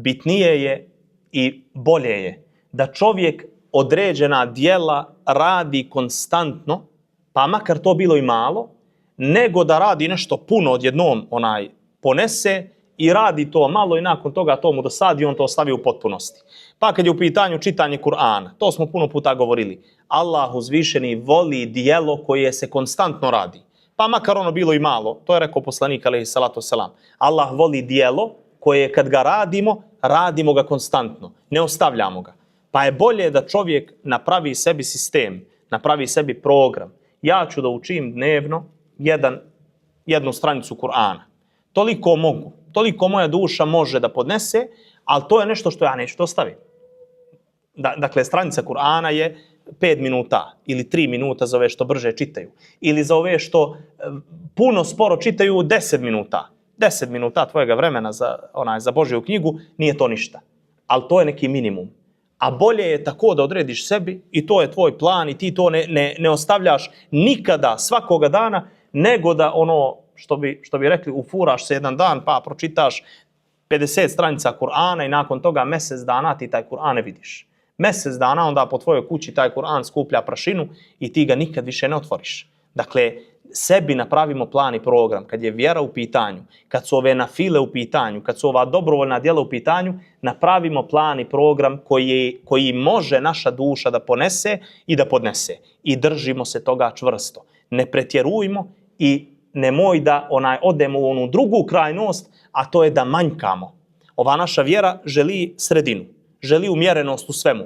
bitnije je i bolje je da čovjek određena djela radi konstantno, pa makar to bilo i malo, nego da radi nešto puno odjednom ponese i radi to malo i nakon toga to mu dosadi i on to ostavi u potpunosti. Pa kad je u pitanju čitanje Kur'ana, to smo puno puta govorili, Allah uzvišeni voli djelo koje se konstantno radi. Pa makar ono bilo i malo, to je rekao poslanik alejhi salatu selam. Allah voli djelo koje kad ga radimo, radimo ga konstantno, ne ostavljamo ga. Pa je bolje da čovjek napravi sebi sistem, napravi sebi program. Ja ću da učim dnevno jednu stranicu Kur'ana. Toliko mogu, toliko moja duša može da podnese, ali to je nešto što ja neću da ostavim. Dakle, stranica Kur'ana je 5 minuta ili 3 minuta za ove što brže čitaju. Ili za ove što puno sporo čitaju 10 minuta. 10 minuta tvojega vremena za Božju knjigu nije to ništa. Ali to je neki minimum. A bolje je tako da odrediš sebi i to je tvoj plan i ti to ne ostavljaš nikada, svakoga dana, nego da ono što bi rekli ufuraš se jedan dan pa pročitaš 50 stranica Kur'ana i nakon toga mjesec dana ti taj Kur'an ne vidiš. Mjesec dana onda po tvojoj kući taj Kur'an skuplja prašinu i ti ga nikad više ne otvoriš. Dakle, sebi napravimo plan i program. Kad je vjera u pitanju, kad su ove nafile u pitanju, kad su ova dobrovoljna djela u pitanju, napravimo plan i program koji može naša duša da ponese i da podnese. I držimo se toga čvrsto. Ne pretjerujmo i nemoj da odemo u onu drugu krajnost, a to je da manjkamo. Ova naša vjera želi sredinu, želi umjerenost u svemu.